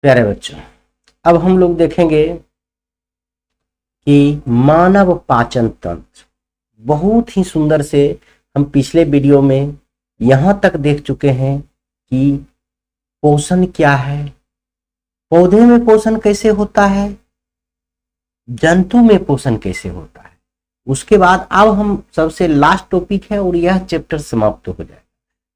प्यारे बच्चों, अब हम लोग देखेंगे कि मानव पाचन तंत्र बहुत ही सुंदर से हम पिछले वीडियो में यहां तक देख चुके हैं कि पोषण क्या है, पौधे में पोषण कैसे होता है, जंतु में पोषण कैसे होता है। उसके बाद अब हम सबसे लास्ट टॉपिक है और यह चैप्टर समाप्त हो जाए।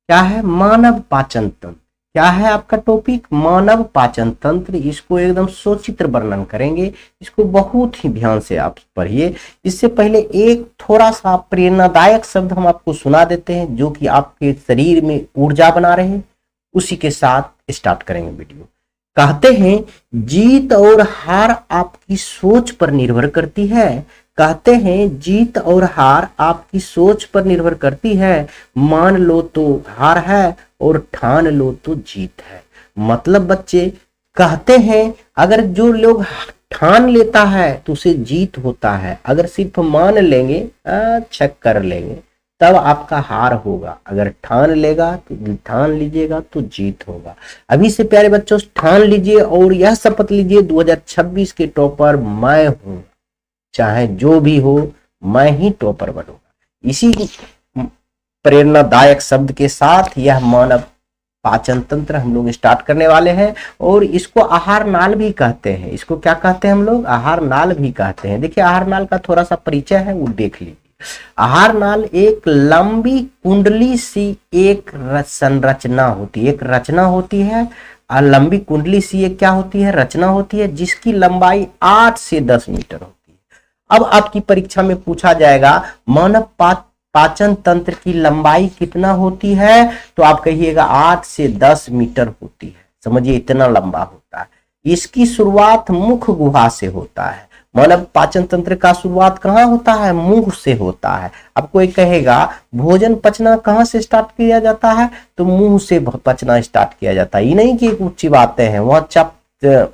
क्या है? मानव पाचन तंत्र। क्या है आपका टॉपिक? मानव पाचन तंत्र। इसको एकदम सचित्र वर्णन करेंगे, इसको बहुत ही ध्यान से आप पढ़िए। इससे पहले एक थोड़ा सा प्रेरणादायक शब्द हम आपको सुना देते हैं जो कि आपके शरीर में ऊर्जा बना रहे, उसी के साथ स्टार्ट करेंगे वीडियो। कहते हैं जीत और हार आपकी सोच पर निर्भर करती है। कहते हैं जीत और हार आपकी सोच पर निर्भर करती है। मान लो तो हार है और ठान लो तो जीत है। मतलब बच्चे कहते हैं अगर जो लोग ठान लेता है तो उसे जीत होता है, अगर सिर्फ मान लेंगे, चेक कर लेंगे, तब आपका हार होगा। अगर ठान लेगा तो ठान लीजिएगा तो जीत होगा। अभी से प्यारे बच्चों ठान लीजिए और यह शपथ लीजिए 2026 के टॉपर मैं हूं, चाहे जो भी हो मैं ही टॉपर बनूंगा। इसी प्रेरणादायक शब्द के साथ यह मानव पाचन तंत्र हम लोग स्टार्ट करने वाले हैं। और इसको आहार नाल भी कहते हैं। इसको क्या कहते हैं हम लोग? आहार नाल भी कहते हैं। देखिए आहार नाल का थोड़ा सा परिचय है, वो देख लीजिए। आहार नाल एक लंबी कुंडली सी एक संरचना होती है, एक रचना होती है। लंबी कुंडली सी एक क्या होती है? रचना होती है, जिसकी लंबाई 8 से 10 मीटर होती है। अब आपकी परीक्षा में पूछा जाएगा मानव पाचन तंत्र की लंबाई कितना होती है, तो आप कहिएगा 8 से 10 मीटर होती है। समझिए इतना लंबा होता है। इसकी शुरुआत मुख गुहा से होता है। मानव पाचन तंत्र का शुरुआत कहाँ होता है? मुंह से होता है। अब कोई कहेगा भोजन पचना कहाँ से स्टार्ट किया जाता है, तो मुंह से पचना स्टार्ट किया जाता है। ये नहीं कि एक ऊंची बातें हैं, वहां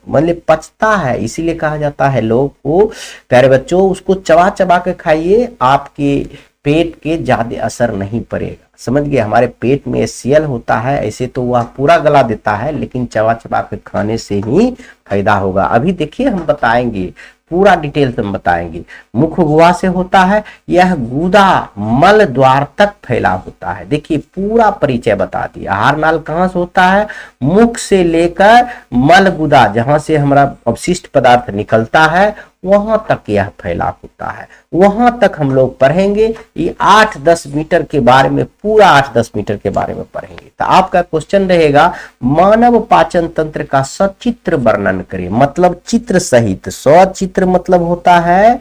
मतलब पचता है, इसीलिए कहा जाता है लोग को प्यारे बच्चों उसको चबा चबा के खाइए, आपके पेट के ज्यादा असर नहीं पड़ेगा। समझ गए? हमारे पेट में सेल होता है, ऐसे तो वह पूरा गला देता है, लेकिन चबा चबा के खाने से ही फायदा होगा। अभी देखिए हम बताएंगे, पूरा डिटेल से हम बताएंगे। मुख गुहा से होता है, यह गुदा मल द्वार तक फैला होता है। देखिए पूरा परिचय बता दिया। आहार नाल कहाँ से होता है? मुख से लेकर मल गुदा, जहां से हमारा अवशिष्ट पदार्थ निकलता है, वहां तक यह फैला होता है। वहां तक हम लोग पढ़ेंगे। ये 8-10 मीटर के बारे में, पूरा 8-10 मीटर के बारे में पढ़ेंगे। तो आपका क्वेश्चन रहेगा मानव पाचन तंत्र का सचित्र वर्णन करें, मतलब चित्र सहित। सचित्र मतलब होता है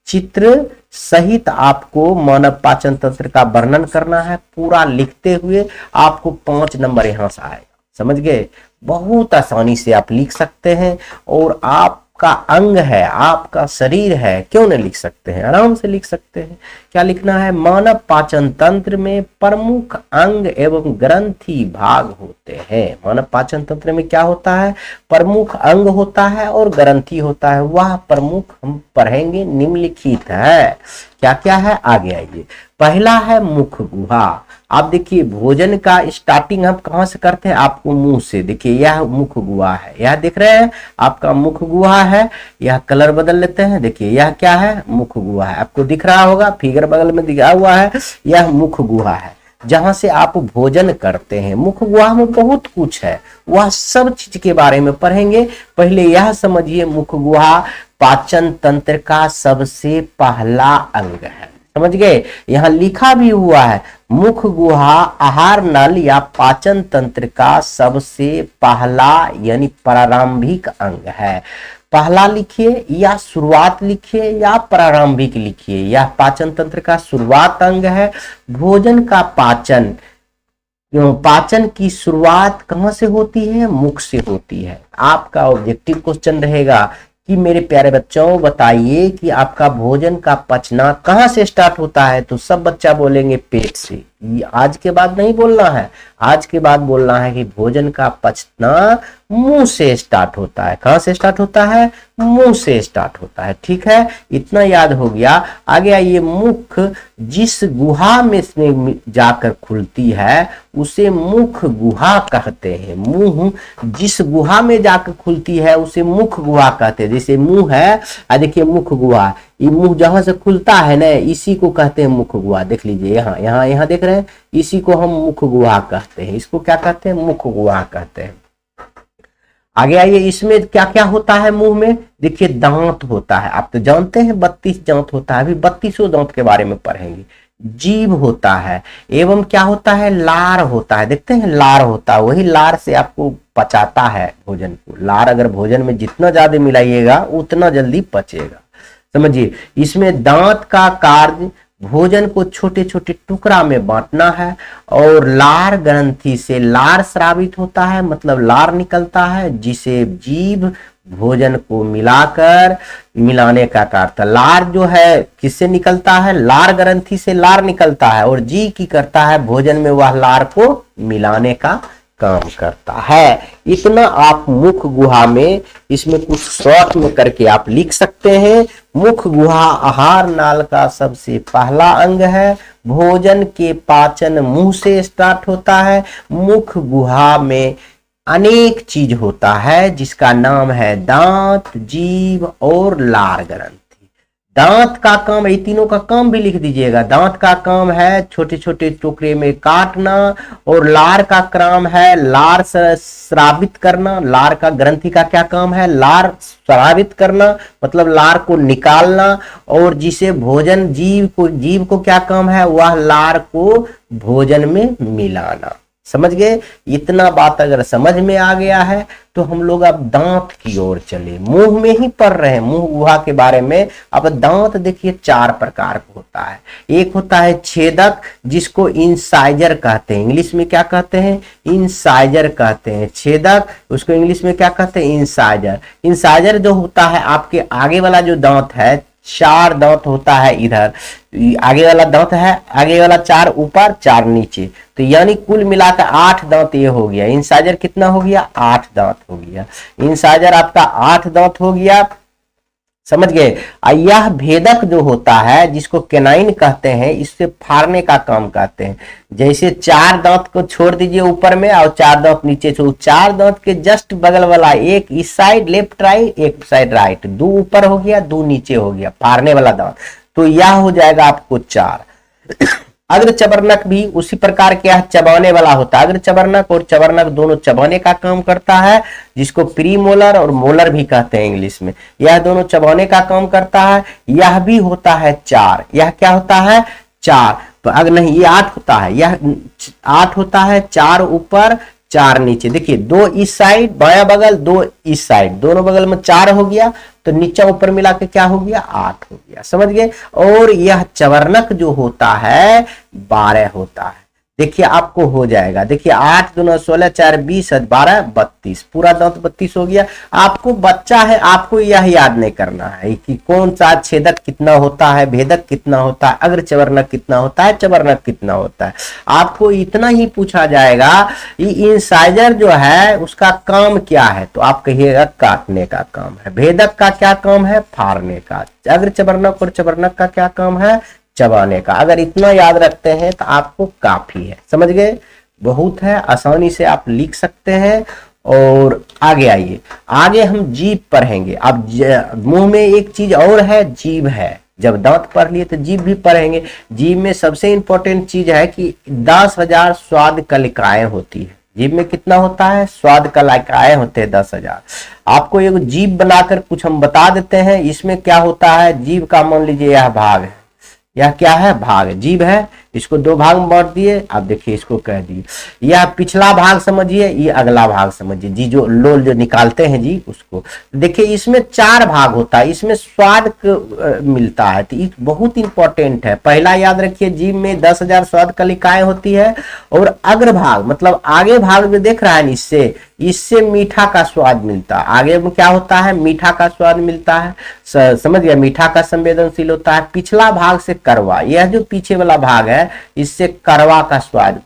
चित्र सहित आपको मानव पाचन तंत्र का वर्णन करना है। पूरा लिखते हुए आपको 5 नंबर यहां से आएगा। समझ गए? बहुत आसानी से आप लिख सकते हैं और आपका अंग है, आपका शरीर है, क्यों नहीं लिख सकते हैं? आराम से लिख सकते हैं। क्या लिखना है? मानव पाचन तंत्र में प्रमुख अंग एवं ग्रंथि भाग होते हैं। मानव पाचन तंत्र में क्या होता है? प्रमुख अंग होता है और ग्रंथि होता है। वह प्रमुख हम पढ़ेंगे, निम्नलिखित है। क्या क्या है? आगे आइए। पहला है मुख गुहा। आप देखिए भोजन का स्टार्टिंग हम कहां से करते हैं? आपको मुंह से। देखिए यह मुख गुहा है, यह देख रहे हैं आपका मुख गुहा है। यह कलर बदल लेते हैं। देखिए यह क्या है? मुख गुहा है। आपको दिख रहा होगा, फिगर बगल में दिखा हुआ है, यह मुख गुहा है, जहां से आप भोजन करते हैं। मुख गुहा में बहुत कुछ है, वह सब चीज के बारे में पढ़ेंगे। पहले यह समझिए मुख गुहा पाचन तंत्र का सबसे पहला अंग है। समझ गए? यहां लिखा भी हुआ है मुख गुहा आहार नल या पाचन तंत्र का सबसे पहला यानी प्रारंभिक अंग है। पहला लिखिए या शुरुआत लिखिए या प्रारंभिक लिखिए। यह पाचन तंत्र का शुरुआत अंग है। भोजन का पाचन, पाचन की शुरुआत कहां से होती है? मुख से होती है। आपका ऑब्जेक्टिव क्वेश्चन रहेगा कि मेरे प्यारे बच्चों बताइए कि आपका भोजन का पचना कहां से स्टार्ट होता है? तो सब बच्चा बोलेंगे पेट से। आज के बाद नहीं बोलना है, आज के बाद बोलना है कि भोजन का पचना मुंह से स्टार्ट होता है। कहां से स्टार्ट होता है? मुंह से स्टार्ट होता है। ठीक है, इतना याद हो गया। आगे आइए, मुख जिस गुहा में जाकर खुलती है उसे मुख गुहा कहते हैं। मुंह जिस गुहा में जाकर खुलती है उसे मुख गुहा कहते हैं। जैसे मुंह है, देखिए मुख गुहा, ये मुंह जहां से खुलता है ना, इसी को कहते हैं मुख गुहा। देख लीजिए यहाँ यहाँ यहाँ देख रहे हैं, इसी को हम मुख गुहा कहते हैं। इसको क्या कहते हैं? मुख गुहा कहते हैं। आगे आइए, इसमें क्या क्या होता है मुंह में? देखिए दांत होता है, आप तो जानते हैं 32 दांत होता है, अभी 32 दांत के बारे में पढ़ेंगे। जीभ होता है, एवं क्या होता है? लार होता है। देखते हैं लार होता है, वही लार से आपको पचाता है भोजन को। लार अगर भोजन में जितना ज्यादा मिलाइएगा उतना जल्दी पचेगा, समझिए। इसमें दांत का कार्य भोजन को छोटे छोटे टुकड़ा में बांटना है, और लार ग्रंथि से लार स्रावित होता है, मतलब लार निकलता है, जिसे जीभ भोजन को मिलाने का कार्य। लार जो है किससे निकलता है? लार ग्रंथि से लार निकलता है, और जी की करता है भोजन में वह लार को मिलाने का काम करता है। इतना आप मुख गुहा में, इसमें कुछ शॉर्ट में करके आप लिख सकते हैं। मुख गुहा आहार नाल का सबसे पहला अंग है। भोजन के पाचन मुंह से स्टार्ट होता है। मुख गुहा में अनेक चीज होता है जिसका नाम है दांत, जीभ और लार ग्रंथि। दांत का काम, ये तीनों का काम भी लिख दीजिएगा। दांत का काम है छोटे छोटे टुकड़े में काटना, और लार का काम है लार स्रावित करना। लार का ग्रंथि का क्या काम है? लार स्रावित करना, मतलब लार को निकालना। और जिसे भोजन जीव को क्या काम है? वह लार को भोजन में मिलाना। समझ गए? इतना बात अगर समझ में आ गया है तो हम लोग अब दांत की ओर चले। मुंह में ही पढ़ रहे हैं मुंह गुहा के बारे में। अब दांत देखिए 4 प्रकार का होता है। एक होता है छेदक, जिसको इंसाइजर कहते हैं। इंग्लिश में क्या कहते हैं? इंसाइजर कहते हैं। छेदक, उसको इंग्लिश में क्या कहते हैं? इंसाइजर। इंसाइजर जो होता है आपके आगे वाला जो दांत है, 4 दांत होता है इधर, आगे वाला दांत है, आगे वाला 4 ऊपर 4 नीचे, तो यानी कुल मिलाकर 8 दांत ये हो गया। इंसाइजर कितना हो गया? 8 दांत हो गया। इंसाइजर आपका 8 दांत हो गया, समझ गए? यह भेदक जो होता है, जिसको केनाइन कहते हैं, इससे फाड़ने का काम करते हैं। जैसे 4 दांत को छोड़ दीजिए ऊपर में और 4 दांत नीचे छोड़, 4 दांत के जस्ट बगल वाला, एक इस साइड लेफ्ट राइट, एक साइड राइट, 2 ऊपर हो गया 2 नीचे हो गया, फाड़ने वाला दांत, तो यह हो जाएगा आपको 4। अग्र चबरनक भी उसी प्रकार के चबाने वाला होता है। अग्र चबरनक और चबरनक दोनों चबाने का काम करता है, जिसको प्री मोलर और मोलर भी कहते हैं इंग्लिश में। यह दोनों चबाने का काम करता है। यह भी होता है 4। यह क्या होता है? 4। तो अगर नहीं, ये 8 होता है। यह 8 होता है, 4 ऊपर 4 नीचे। देखिए 2 इस साइड बाया बगल, 2 इस साइड, दोनों बगल में 4 हो गया, तो नीचे ऊपर मिला के क्या हो गया? 8 हो गया। समझ गए? और यह चबरनक जो होता है 12 होता है। देखिए आपको हो जाएगा, देखिए 8 दूना 16, 4 20, 12 32, पूरा दांत 32 हो गया। आपको बच्चा है, आपको यह याद नहीं करना है कि कौन सा छेदक कितना होता है, भेदक कितना होता है, अग्र चबरनक कितना होता है, चबरनक कितना होता है। आपको इतना ही पूछा जाएगा कि इंसाइजर जो है उसका काम क्या है, तो आप कहिएगा काटने का काम है। भेदक का क्या काम है? फाड़ने का। अग्र चबरनक और चबरनक का क्या काम है? चबाने का। अगर इतना याद रखते हैं तो आपको काफी है। समझ गए? बहुत है, आसानी से आप लिख सकते हैं। और आगे आइए, आगे हम जीभ पढ़ेंगे। अब मुंह में एक चीज और है, जीभ है। जब दांत पढ़ लिए तो जीभ भी पढ़ेंगे। जीभ में सबसे इंपॉर्टेंट चीज है कि 10,000 स्वाद कलिकाएं होती है। जीभ में कितना होता है? स्वाद कलिकाएं होते हैं 10,000। आपको एक जीभ बनाकर कुछ हम बता देते हैं। इसमें क्या होता है? जीभ का मान लीजिए यह भाग है, यह क्या है? भाग। जीभ है, इसको 2 भाग में बांट दिए। आप देखिए इसको कह दिए, यह पिछला भाग समझिए, ये अगला भाग समझिए। जी जो लोल जो निकालते हैं जी उसको देखिए। इसमें 4 भाग होता है, इसमें स्वाद मिलता है, तो ये बहुत इंपॉर्टेंट है। पहला याद रखिए, जीभ में 10,000 स्वाद कलिकाएं होती है। और अग्र भाग मतलब आगे भाग जो देख रहा है, इससे मीठा का स्वाद मिलता है। आगे में क्या होता है? मीठा का स्वाद मिलता है। समझ गया? मीठा का संवेदनशील होता है। पिछला भाग से कड़वा, यह जो पीछे वाला भाग है है इससे कड़वा का स्वाद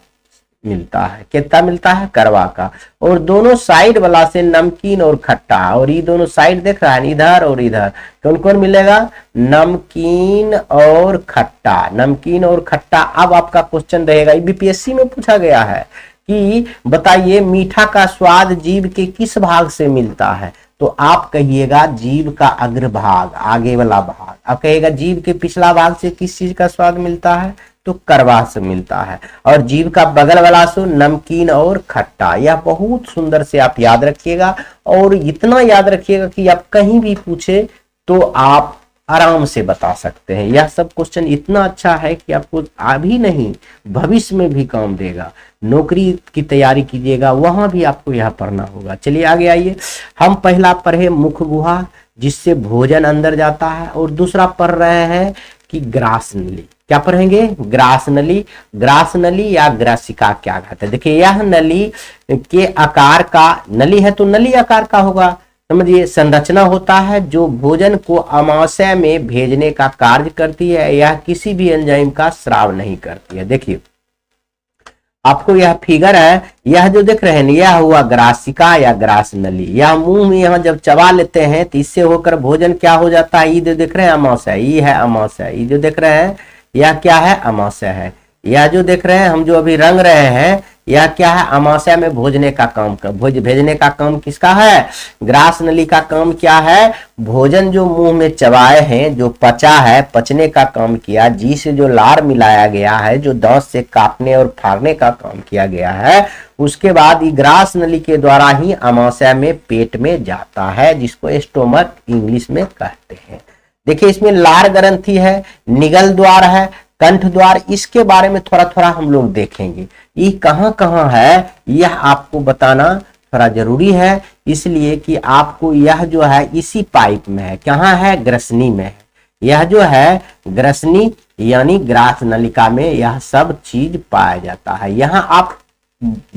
मिलता है। कितना मिलता है? कड़वा का। और दोनों साइड वाला से नमकीन और खट्टा, और ये दोनों साइड देख रहा है इधर और इधर, कौन कौन मिलेगा? नमकीन और खट्टा, नमकीन और खट्टा। अब आपका क्वेश्चन रहेगा, बीपीएससी में पूछा गया है कि बताइए मीठा का स्वाद जीभ के किस भाग से मिलता है? तो आप कहिएगा जीभ का अग्रभाग, आगे वाला भाग। आप कहिएगा जीभ के पिछला भाग से किस चीज का स्वाद मिलता है? तो कड़वा से मिलता है। और जीभ का बगल वाला सो नमकीन और खट्टा। यह बहुत सुंदर से आप याद रखिएगा, और इतना याद रखिएगा कि आप कहीं भी पूछे तो आप आराम से बता सकते हैं। यह सब क्वेश्चन इतना अच्छा है कि आपको अभी नहीं भविष्य में भी काम देगा। नौकरी की तैयारी कीजिएगा, वहां भी आपको यह पढ़ना होगा। चलिए आगे आइए। हम पहला पढ़े मुख गुहा, जिससे भोजन अंदर जाता है, और दूसरा पढ़ रहे हैं कि ग्रास नली। क्या पढ़ेंगे? ग्रास नली। ग्रास नली या ग्रासिका क्या कहते हैं? देखिए यह नली के आकार का, नली है तो नली आकार का होगा, समझिए। संरचना होता है जो भोजन को अमाशय में भेजने का कार्य करती है। यह किसी भी एंजाइम का स्राव नहीं करती है। देखिए आपको यह फिगर है, यह जो देख रहे हैं यह हुआ ग्रासिका या ग्रास नली। यह मुंह में यहाँ जब चबा लेते हैं तो इससे होकर भोजन क्या हो जाता है? ये जो देख रहे हैं अमाशय, ये है अमाशय। ये जो देख रहे हैं यह क्या है? अमाशय है। यह जो देख रहे हैं हम जो अभी रंग रहे हैं यह क्या है? अमाशय में भेजने का काम भेजने का काम किसका है? ग्रास नली का काम क्या है? भोजन जो मुंह में चबाए हैं, जो पचा है, पचने का काम किया, जी से जो लार मिलाया गया है, जो दांत से काटने और फाड़ने का काम किया गया है, उसके बाद ये ग्रास नली के द्वारा ही अमाशय में पेट में जाता है, जिसको स्टोमक इंग्लिश में कहते हैं। देखिए इसमें लार ग्रंथि है, निगल द्वार है, कंठ द्वार। इसके बारे में थोड़ा थोड़ा हम लोग देखेंगे। ये कहाँ कहाँ है यह आपको बताना थोड़ा जरूरी है, इसलिए कि आपको यह जो है इसी पाइप में है। कहाँ है? ग्रसनी में है। यह जो है ग्रसनी यानी ग्रास नलिका में यह सब चीज पाया जाता है। यहाँ आप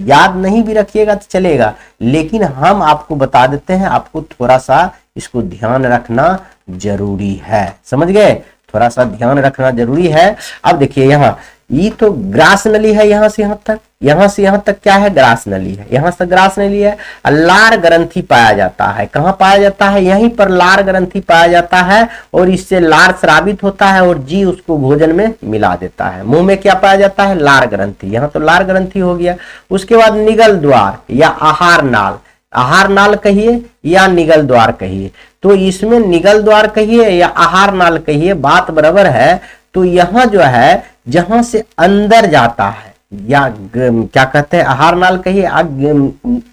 याद नहीं भी रखिएगा तो चलेगा, लेकिन हम आपको बता देते हैं, आपको थोड़ा सा इसको ध्यान रखना जरूरी है। समझ गए? थोड़ा सा ध्यान रखना जरूरी है। अब देखिए यहाँ ये तो ग्रास नली है, यहाँ से यहाँ तक, यहाँ से यहाँ तक क्या है? ग्रास नली है। यहाँ से ग्रास नली है। लार ग्रंथि पाया जाता है। कहाँ पाया जाता है? यहीं पर लार ग्रंथि पाया जाता है, और इससे लार स्रावित होता है और जी उसको भोजन में मिला देता है। मुंह में क्या पाया जाता है? लार ग्रंथि। यहाँ तो लार ग्रंथि हो गया। उसके बाद निगल द्वार या आहार नाल, आहार नाल कहिए या निगल द्वार कहिए। तो इसमें निगल द्वार कहिए या आहार नाल कहिए, बात बराबर है। तो यहाँ जो है जहां से अंदर जाता है, या क्या कहते हैं, आहार नाल कहिए,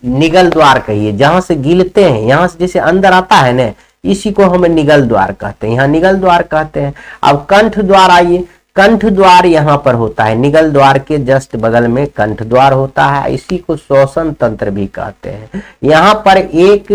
निगल द्वार कहिए, जहां से गिलते हैं, यहाँ से जैसे अंदर आता है ना, इसी को हम निगल द्वार कहते हैं। यहाँ निगल द्वार कहते हैं। अब कंठ द्वार आइए। कंठ द्वार यहाँ पर होता है, निगल द्वार के जस्ट बगल में कंठ द्वार होता है। इसी को श्वसन तंत्र भी कहते हैं। यहाँ पर एक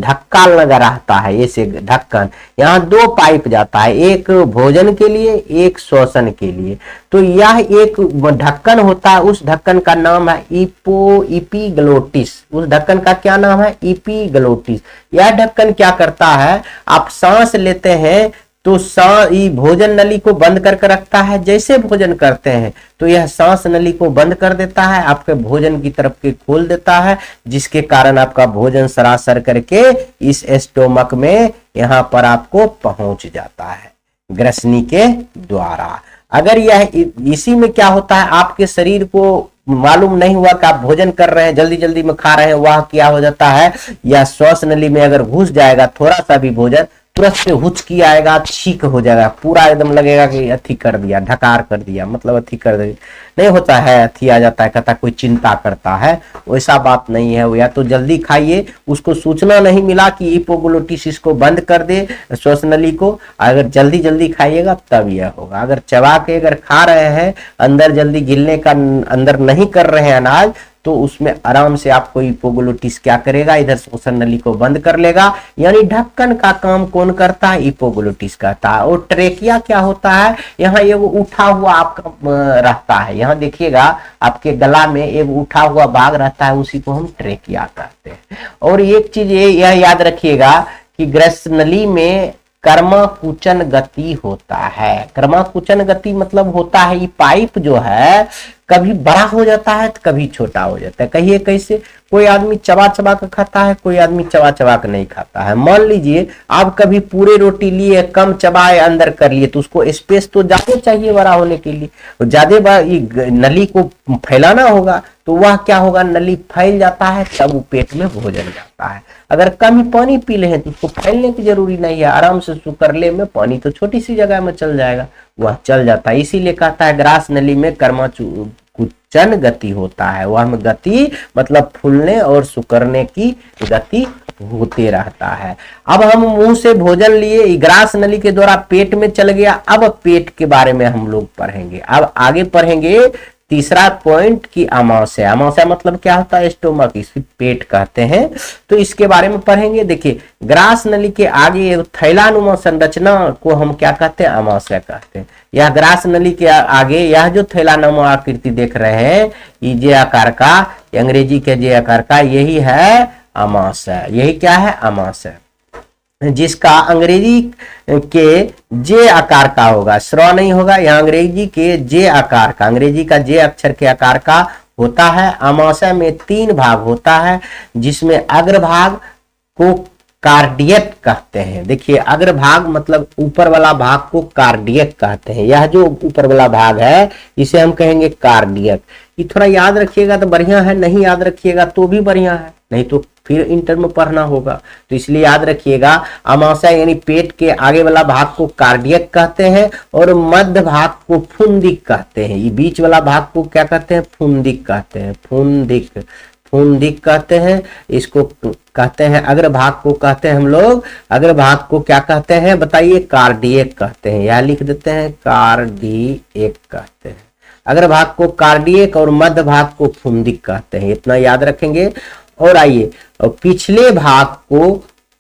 ढक्का लगा रहता है, ऐसे ढक्कन। यहाँ दो पाइप जाता है, एक भोजन के लिए, एक श्वसन के लिए। तो यह एक ढक्कन होता है, उस ढक्कन का नाम है इपीग्लोटिस। उस ढक्कन का क्या नाम है? इपीग्लोटिस। यह ढक्कन क्या करता है? आप सांस लेते हैं तो भोजन नली को बंद करके रखता है। जैसे भोजन करते हैं तो यह सांस नली को बंद कर देता है, आपके भोजन की तरफ के खोल देता है, जिसके कारण आपका भोजन सरासर करके इस स्टोमक में यहाँ पर आपको पहुंच जाता है ग्रसनी के द्वारा। अगर यह इसी में क्या होता है, आपके शरीर को मालूम नहीं हुआ कि आप भोजन कर रहे हैं, जल्दी जल्दी में खा रहे हैं, वह क्या हो जाता है, या श्वास नली में अगर घुस जाएगा थोड़ा सा भी भोजन, तुरंत से हुचकी आएगा, छींक हो जाएगा, पूरा एकदम लगेगा कि अथी कर दिया, ढकार कर दिया, मतलब अथी कर दिया, नहीं होता है, अथी आ जाता है, कहता कोई चिंता करता है। वैसा बात नहीं है। या तो जल्दी खाइए, उसको सूचना नहीं मिला कि इपोग्लोटिस इसको बंद कर दे श्वास नली को, अगर जल्दी जल्दी खाइएगा तब यह होगा। अगर चबा के अगर खा रहे हैं, अंदर जल्दी गिलने का अंदर नहीं कर रहे हैं अनाज, तो उसमें आराम से आपको इपोग्लोटिस क्या करेगा, इधर श्वसन नली को बंद कर लेगा। यानी ढक्कन का काम कौन करता है? इपोग्लोटिस करता है। और ट्रेकिया क्या होता है? यहाँ ये वो उठा हुआ आपका रहता है, यहाँ देखिएगा आपके गला में एक उठा हुआ भाग रहता है, उसी को हम ट्रेकिया कहते हैं। और एक चीज ये यह याद रखिएगा कि ग्रस नली में कर्माकुचन गति होता है। कर्माकुचन गति मतलब होता है ये पाइप जो है कभी बड़ा हो जाता है तो कभी छोटा हो जाता है। कहिए कैसे? कोई आदमी चबा चबा कर खाता है, कोई आदमी चबा चबा कर नहीं खाता है। मान लीजिए आप कभी पूरे रोटी लिए, कम चबाए अंदर कर लिए, तो उसको स्पेस तो ज्यादा चाहिए बड़ा होने के लिए, ज्यादा नली को फैलाना होगा, तो वह क्या होगा, नली फैल जाता है, तब वो पेट में भोजन जाता है। अगर कम ही पानी पी ले तो उसको फैलने की जरूरी नहीं है, आराम से सुकरले में पानी तो छोटी सी जगह में चल जाएगा, वह चल जाता है। इसीलिए कहता है ग्रास नली में कर्माकुचन गति होता है। वह में गति मतलब फूलने और सुकरने की गति होते रहता है। अब हम मुंह से भोजन लिए, ग्रास नली के द्वारा पेट में चल गया। अब पेट के बारे में हम लोग पढ़ेंगे। अब आगे पढ़ेंगे तीसरा पॉइंट की अमाशय। अमाशय मतलब क्या होता है? स्टोमक, इसे पेट कहते हैं, तो इसके बारे में पढ़ेंगे। देखिए ग्रास नली के आगे थैलानुमा संरचना को हम क्या कहते हैं? अमाशय कहते हैं। यह ग्रास नली के आगे यह जो थैलानुमा आकृति देख रहे हैं, ये जे आकार का, अंग्रेजी के जे आकार का, यही है अमाशय। यही क्या है? अमाशय, जिसका अंग्रेजी के जे आकार का होगा, स्र नहीं होगा, यहाँ अंग्रेजी के जे आकार का, अंग्रेजी का जे अक्षर के आकार का होता है। अमाशय में 3 भाग होता है, जिसमें अग्रभाग को कार्डियक कहते हैं। देखिए अग्रभाग मतलब ऊपर वाला भाग को कार्डियक कहते हैं। यह जो ऊपर वाला भाग है इसे हम कहेंगे कार्डियक। ये थोड़ा याद रखिएगा तो बढ़िया है, नहीं याद रखिएगा तो भी बढ़िया है, नहीं तो फिर इंटर में पढ़ना होगा, तो इसलिए याद रखिएगा। अमाशय यानी पेट के आगे वाला भाग को कार्डियक कहते हैं और मध्य भाग को फुंदिक कहते हैं। ये बीच वाला भाग को क्या कहते हैं? फुंदिक कहते हैं। फुंदिक, फुंदिक कहते हैं। इसको कहते हैं अग्रभाग को कहते हैं हम लोग, अग्रभाग को क्या कहते हैं बताइए? कार्डियक कहते हैं। यह लिख देते हैं, कार्डियक कहते हैं। अग्रभाग को कार्डियक और मध्य भाग को फुंदिक कहते हैं, इतना याद रखेंगे। और आइए पिछले भाग को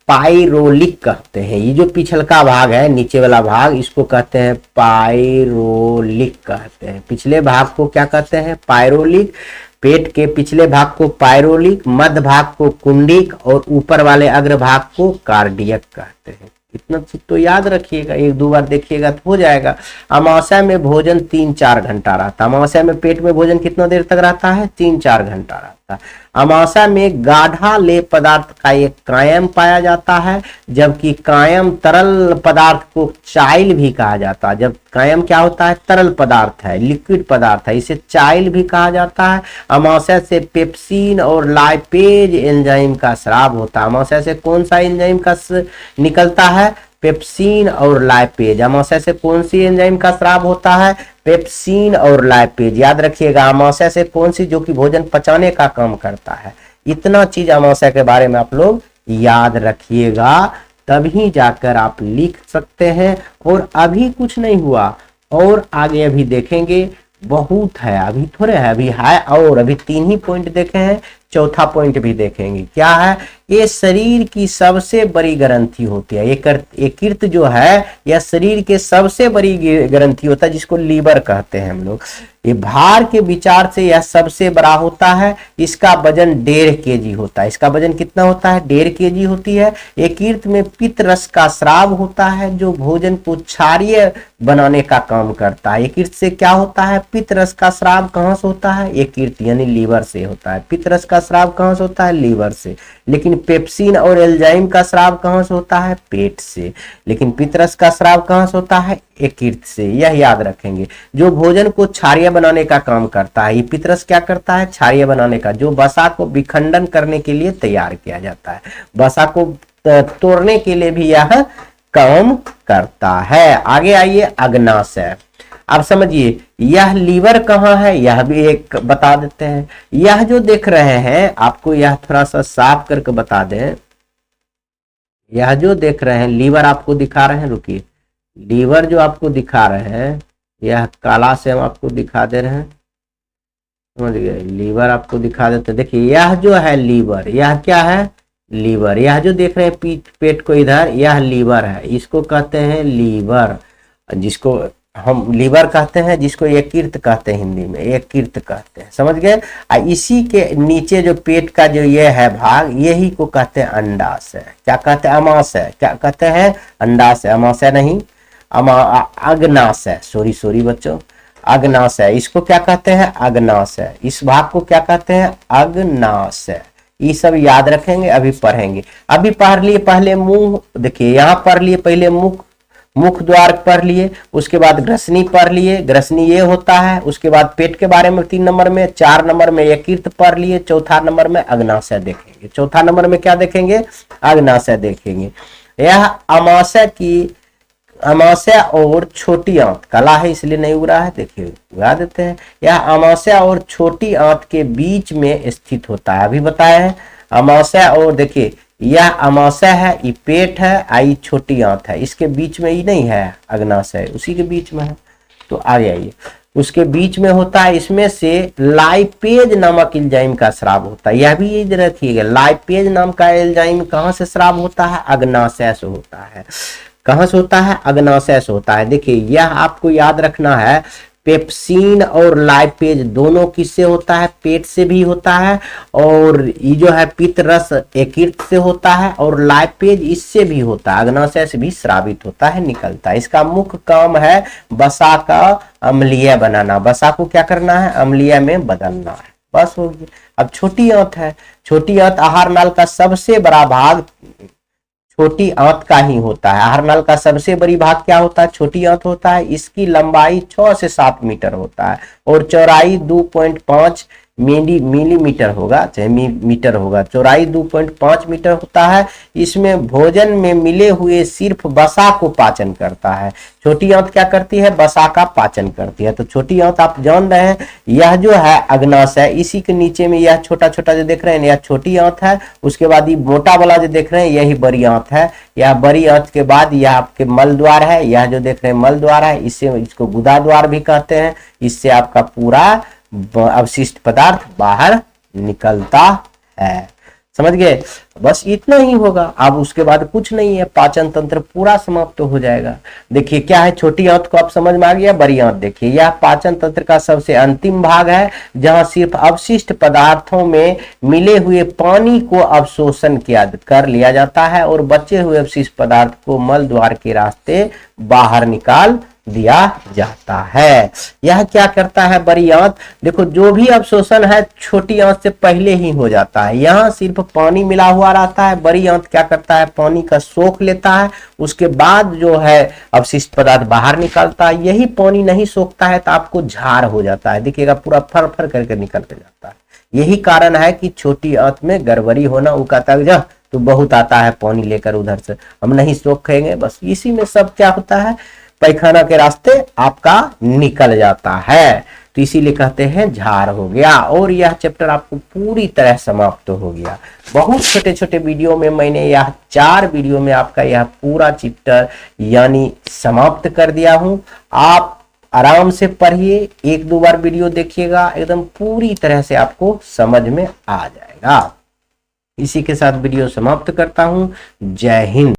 पाइरोलिक कहते हैं। ये जो पिछलका भाग है, नीचे वाला भाग, इसको कहते हैं पाइरोलिक कहते हैं। पिछले भाग को क्या कहते हैं? पाइरोलिक। पेट के पिछले भाग को पाइरोलिक, मध्य भाग को कुंडिक और ऊपर वाले अग्रभाग को कार्डियक कहते हैं। इतना तो याद रखिएगा, 1-2 बार देखिएगा तो हो जाएगा। अमाशय में भोजन 3-4 घंटा रहता है। अमाशय में पेट में भोजन कितना देर तक रहता है? 3-4 घंटा रहता है। अमाशय में गाढ़ा लेप पदार्थ का एक कायम पाया जाता है, जबकि कायम तरल पदार्थ को चाइल भी कहा जाता है। जब कायम क्या होता है? तरल पदार्थ है, लिक्विड पदार्थ है, इसे चाइल भी कहा जाता है। अमाशय से पेप्सिन और लाइपेज एंजाइम का स्राव होता है। अमाशय से कौन सा एंजाइम का निकलता है? पेप्सिन और लाइपेज। अमाशय से कौन सी एंजाइम का स्राव होता है? पेप्सिन और लाइपेज। याद रखिएगा, अमाशय से कौन सी, जो कि भोजन पचाने का काम करता है। इतना चीज अमाशय के बारे में आप लोग याद रखिएगा, तभी जाकर आप लिख सकते हैं। और अभी कुछ नहीं हुआ, और आगे अभी देखेंगे, बहुत है, अभी थोड़े है, अभी है, और अभी 3 ही पॉइंट देखे हैं, चौथा पॉइंट भी देखेंगे। क्या है? ये शरीर की सबसे बड़ी ग्रंथि होती है। यकृत जो है यह शरीर के सबसे बड़ी ग्रंथि होता है, जिसको लीवर कहते हैं हम लोग। ये भार के विचार से यह सबसे बड़ा होता है। इसका वजन 1.5 kg होता है। इसका वजन कितना होता है? 1.5 kg होती है। यकृत में पित्त रस का स्राव होता है, जो भोजन को क्षारीय बनाने का काम करता है। यकृत से क्या होता है? पित्त रस का स्राव कहाँ से होता है? यकृत यानी लीवर से होता है। पित्त रस का स्राव कहाँ से होता है? लीवर से। लेकिन पेप्सिन और एंजाइम का स्राव कहाँ से होता है? पेट से। लेकिन पित्त रस का स्राव कहाँ से होता है? यकृत से। यह याद रखेंगे। जो भोजन को क्षारीय बनाने का काम करता है, ये पित्त रस क्या करता है? क्षारीय बनाने का। जो वसा को विखंडन करने के लिए तैयार किया जाता है, वसा को तोड़ने के लिए भी यह काम करता है। आगे आइए, अग्नाशय। अब समझिए, यह लीवर कहाँ है, यह भी एक बता देते हैं। यह जो देख रहे हैं, आपको यह थोड़ा सा साफ करके बता दें। यह जो देख रहे हैं लीवर आपको दिखा रहे हैं, रुकिए, लीवर जो आपको दिखा रहे हैं, यह काला से हम आपको दिखा दे रहे हैं, समझ गए? लीवर आपको दिखा देते। देखिए यह जो है लीवर, यह क्या है? लीवर। यह जो देख रहे हैं पेट को इधर, यह लीवर है, इसको कहते हैं लीवर। जिसको हम लीवर कहते हैं, जिसको यकृत कहते हैं, हिंदी में यकृत कहते हैं, समझ गए। इसी के नीचे जो पेट का जो ये है भाग, यही को कहते हैं अंडाशय। क्या कहते हैं? अमाशय। क्या कहते हैं? अंडाशय। अमाशय नहीं, अग्नाशय। सॉरी बच्चों, अग्नाशय। इसको क्या कहते हैं? अग्नाशय। इस भाग को क्या कहते हैं? अग्नाशय। ये सब याद रखेंगे, अभी पढ़ेंगे। अभी पढ़ लिए पहले मुंह, देखिए यहाँ पढ़ लिए पहले मुख द्वार पढ़ लिए, उसके बाद ग्रसनी पढ़ लिए, ग्रसनी ये होता है। उसके बाद पेट के बारे में 3 नंबर में, 4 नंबर में यकृत पढ़ लिए, चौथा नंबर में अग्नाशय देखेंगे। चौथा नंबर में क्या देखेंगे? अग्नाशय देखेंगे। यह अमाशय और छोटी आंत, कला है इसलिए नहीं उड़ा है, देखिए उड़ा देते हैं। यह अमाशय और छोटी आंत के बीच में स्थित होता है, अभी बताया है। अमाशय और, देखिए यह अमाशय है, ये पेट है, आई छोटी आंत है, इसके बीच में ही नहीं है अग्नाशय, उसी के बीच में है। तो आगे आइए, उसके बीच में होता है। इसमें से लाइपेज नामक एंजाइम का स्राव होता है, यह भी याद रखिएगा। लाइपेज नाम का एंजाइम कहाँ से स्राव होता है? अग्नाशय से होता है। कहाँ से होता है? अग्नाशय से होता है। देखिए यह आपको याद रखना है, पेप्सिन और लाइपेज दोनों किससे होता है? पेट से भी होता है, और ये जो है पित्त रस यकृत से होता है, और लाइपेज इससे भी होता है, अग्नाशय से भी स्रावित होता है, निकलता है। इसका मुख्य काम है वसा का अम्लीय बनाना। वसा को क्या करना है? अम्लीय में बदलना है, बस हो गया। अब छोटी आंत है। छोटी आंत आहार नाल का सबसे बड़ा भाग छोटी आंत का ही होता है। आहार नाल का सबसे बड़ी भाग क्या होता है? छोटी आंत होता है। इसकी लंबाई 6 से 7 मीटर होता है, और चौड़ाई 2.5 मिलीमीटर होगा, चाहे मीटर होगा। चौड़ाई 2.5 मीटर होता है। इसमें भोजन में मिले हुए सिर्फ वसा को पाचन करता है। छोटी आंत क्या करती है? वसा का पाचन करती है। तो छोटी आंत आप जान रहे हैं, यह जो है अग्नाशय, इसी के नीचे में यह छोटा छोटा जो देख रहे हैं, यह छोटी आंत है। उसके बाद ये मोटा वाला जो देख रहे हैं, यही बड़ी आंत है। यह बड़ी आंत के बाद यह आपके मल द्वार है, यह जो देख रहे हैं मल द्वार है, इसको गुदा द्वार भी कहते हैं। इससे आपका पूरा अवशिष्ट पदार्थ बाहर निकलता है, समझ गए। बस इतना ही होगा, अब उसके बाद कुछ नहीं है, पाचन तंत्र पूरा समाप्त हो जाएगा। देखिए क्या है, छोटी आंत को आप समझ में आ गया। बड़ी आंत देखिए, यह पाचन तंत्र का सबसे अंतिम भाग है, जहां सिर्फ अवशिष्ट पदार्थों में मिले हुए पानी को अवशोषण कर लिया जाता है, और बचे हुए अवशिष्ट पदार्थ को मल द्वार के रास्ते बाहर निकाल दिया जाता है। यह क्या करता है? बड़ी आंत, देखो जो भी अवशोषण है छोटी आंत से पहले ही हो जाता है। यहाँ सिर्फ पानी मिला हुआ रहता है। बड़ी आंत क्या करता है? पानी का सोख लेता है, उसके बाद जो है अवशिष्ट पदार्थ बाहर निकलता है। यही पानी नहीं सोखता है तो आपको झार हो जाता है, देखिएगा पूरा फर फर करके निकल के जाता है। यही कारण है कि छोटी आंत में गड़बड़ी होना। वो कहता है तो बहुत आता है पानी लेकर उधर से, हम नहीं सोखेंगे। बस इसी में सब क्या होता है, पैखाना के रास्ते आपका निकल जाता है। तो इसीलिए कहते हैं झार हो गया। और यह चैप्टर आपको पूरी तरह समाप्त हो गया। बहुत छोटे छोटे वीडियो में मैंने यह 4 वीडियो में आपका यह पूरा चैप्टर यानी समाप्त कर दिया हूं। आप आराम से पढ़िए, 1-2 बार वीडियो देखिएगा, एकदम पूरी तरह से आपको समझ में आ जाएगा। इसी के साथ वीडियो समाप्त करता हूं। जय हिंद।